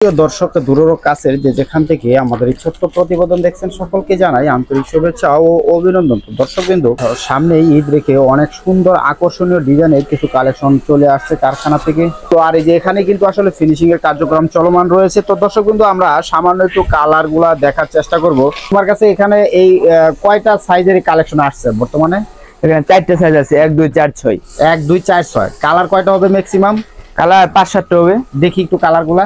দর্শক দূরের কাছের যেখান থেকে আমাদের এই ছোট্ট প্রতিবেদন দেখছেন সকলকে জানাই আন্তরিক শুভেচ্ছা ও অভিনন্দন। দর্শকবৃন্দ, সামনে ঈদ রেখে অনেক সুন্দর আকর্ষণীয় ডিজাইনের কিছু কালেকশন চলে আসছে কারখানা থেকে। তো আর এই যে এখানে কিন্তু আসলে ফিনিশিং এর কার্যক্রম চলমান রয়েছে। তো দর্শকবৃন্দ, আমরা সামান্য একটু কালার গুলা দেখার চেষ্টা করব। তোমার কাছে এখানে এই কয়টা সাইজের কালেকশন আসছে বর্তমানে? এখানে 4টা সাইজ আছে, 1 2 4 6। 1 2 4 6। কালার কয়টা হবে ম্যাক্সিমাম? কালার 5-7টা হবে। দেখি একটু কালার গুলা।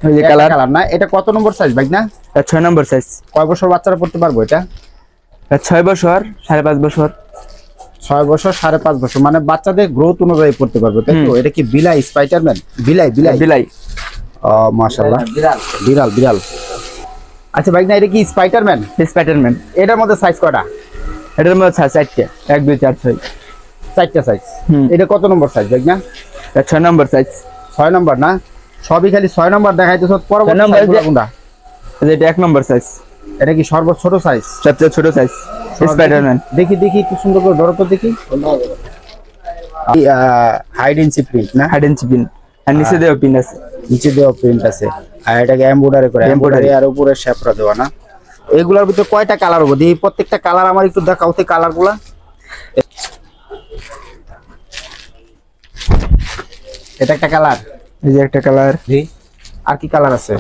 এই যে কালার না, এটা কত নম্বর সাইজ ভাই? না, 6 নম্বর সাইজ। কয় বছর বাচ্চারা পড়তে পারবো এটা? 6 বছর 5.5 বছর। 6 বছর 5.5 বছর, মানে বাচ্চাদের গ্রোথ অনুযায়ী পড়তে পারবে, তাই তো? এটা কি বিলাই স্পাইডারম্যান? বিলাই। ও মাশাআল্লাহ, বিড়াল। আচ্ছা ভাই, না এটা কি স্পাইডারম্যান? এটার মধ্যে সাইজ কয়টা? এটার মধ্যে সাইজ 4টা, 1 2 4 6। 4টা সাইজ। এটা কত নম্বর সাইজ ভাই? না, 6 নম্বর সাইজ। 6 নম্বর না, সবই খালি 6 নম্বর দেখাইতেছো। পরবর্তী সাইজগুলো কোনটা? এটা 1 নম্বর সাইজ। এটা কি সর্বোচ্চ ছোট সাইজ? সবচেয়ে ছোট সাইজ স্পাইডারম্যান। দেখি একটু সুন্দর করে ধরো তো দেখি। হাইড এন্ড প্রিন্ট না? হাইড এন্ড পিন, আর নিচে দেওয়া পিন আছে। নিচে দেওয়া প্রিন্ট আছে, আর এটাকে এমব্রয়ডারি করে, এমব্রয়ডারি আর উপরে শেপরা দেওয়া না? এগুলোর ভিতরে কয়টা কালার হবে? এই প্রত্যেকটা কালার আমার একটু দেখাও তো কালারগুলা। এটা একটা কালার, এই যে একটা কালার। জি, আর কি কালার আছে?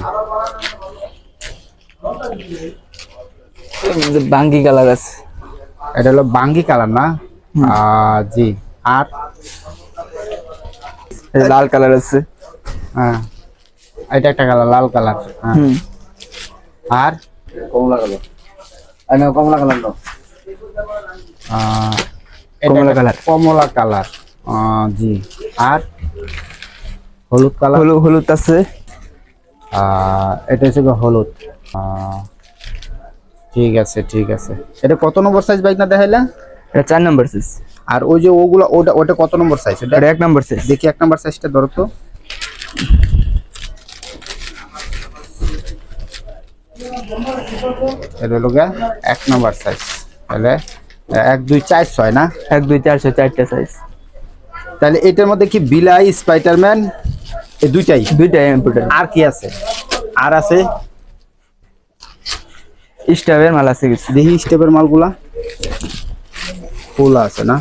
বাঙ্গি কালার আছে। এটা হলো বাঙ্গি কালার না? জি। আর লাল কালার আছে। হ্যাঁ, এটা একটা কালার, লাল কালার। আর কমলা কালার। কমলা কালার। জি। আর হলুদ কালার। হলুদ আছে। এটা হচ্ছে হলুদ। ঠিক আছে। এটা কত নম্বর সাইজ বাইক না দেখাইলা? এটা 4 নম্বর সাইজ। আর ওই যে ওগুলা, ওটা কত নম্বর সাইজ? এটা 1 নম্বর সাইজ। দেখি 1 নম্বর সাইজটা ধরো তো। এটা হলো 1 নম্বর সাইজ। তাহলে 1 2 4 6 না? 1 2 4 6, 4টা সাইজ। তাহলে এটার মধ্যে কি বিলাই স্পাইডারম্যান এই দুইটাই এমব্রয়ডারি। আর কি আছে? আর আছে স্টেপের মাল আছে কিছু। দেখি স্টেপের মালগুলা। ফুল আছে না?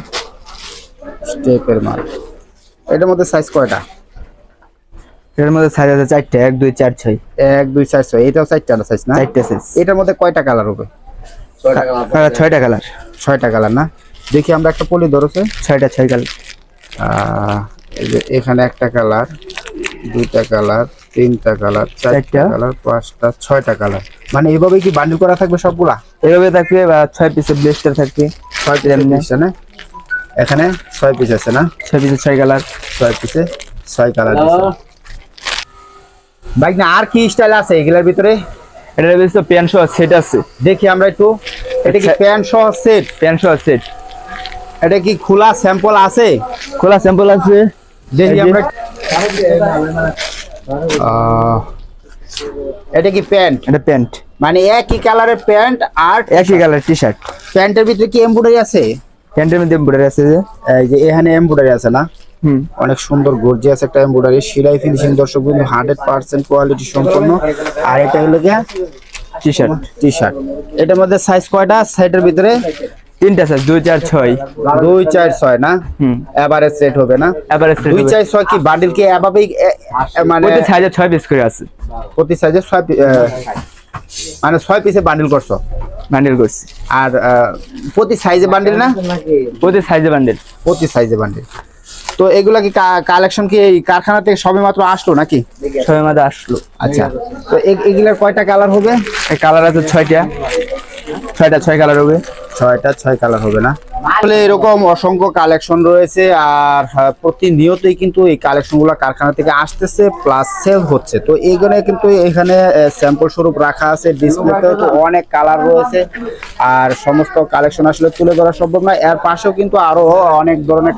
স্টেপের মাল। এটার মধ্যে সাইজ কয়টা? এর মধ্যে সাইজ আছে 4টা, 1 2 4 6। 1 2 4 6। এটাও 4টা সাইজ না? 4টা সাইজ। এটার মধ্যে কয়টা কালার হবে? 6টা কালার। 6টা কালার না? দেখি আমরা একটা পলি ধরেছে। 6 কালার। এই যে এখানে একটা কালার, 2টা কালার, 3টা কালার, 4টা কালার, 5টা, 6টা কালার। মানে এইভাবে কি বান্ডিল করা থাকবে সবগুলা? এভাবে থাকবে, বা 6 পিসের ব্লেস্টার থাকবে। 6 পিস না? এখানে 6 পিস আছে না? 6 পিসে 6 কালার। 6 পিসে 6 কালার আছে। বাইক না আর কি স্টাইল আছে এগুলোর ভিতরে? এটার ভিতরে প্যান্ট সহ সেট আছে। দেখি আমরা একটু। এটা কি প্যান্ট সহ সেট? প্যান্ট সহ সেট। এটা কি খোলা স্যাম্পল আছে? খোলা স্যাম্পল আছে, দেখি আমরা। এটা কি প্যান্ট? এটা প্যান্ট, মানে একই কালারের প্যান্ট আর একই কালার টি-শার্ট। প্যান্টের ভিতরে কি এমব্রয়ডারি আছে? প্যান্টের মধ্যে এমব্রয়ডারি আছে। এই যে এখানে এমব্রয়ডারি আছে না? অনেক সুন্দর গর্জিয়াস একটা এমব্রয়ডারি, সেলাই ফিনিশিং দর্শক বন্ধু 100% কোয়ালিটি সম্পন্ন। আর এটা হলো কি টি-শার্ট। এটার মধ্যে সাইজ কয়টা? সাইডের ভিতরে 3টা সাইজ, 2 4 6। 2 4 6 না? এভারেজ রেট হবে না? এভারেজ 2 4 6 কি বান্ডিল কি এভাবেই, মানে প্রতি সাইজে 6 পিস করে আছে। প্রতি সাইজে 6 মানে 6 পিসে বান্ডিল করছো? বান্ডেল করছি। আর প্রতি সাইজে বান্ডিল না? প্রতি সাইজে বান্ডেল। তো এগুলা কি কালেকশন কি এই কারখানা থেকে সবেমাত্র আসলো নাকি? সবেমাত্র আসলো। আচ্ছা, তো এগুলার কয়টা কালার হবে? এই কালার আছে 6টা। 6 কালার হবে। 6 কালার হবে না? আসলে এরকম অসংখ্য কালেকশন রয়েছে, আর প্রতিনিয়তই কিন্তু এই কালেকশনগুলো কারখানা থেকে আসতেছে প্লাস সেল হচ্ছে। তো এইখানে কিন্তু এখানে স্যাম্পল স্বরূপ রাখা আছে ডিসপ্লেতে। তো অনেক কালার রয়েছে, আর সমস্ত কালেকশন আসলে তুলে ধরা সম্ভব নয়। এর পাশেও কিন্তু আরো অনেক ধরনের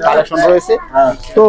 কালেকশন রয়েছে। তো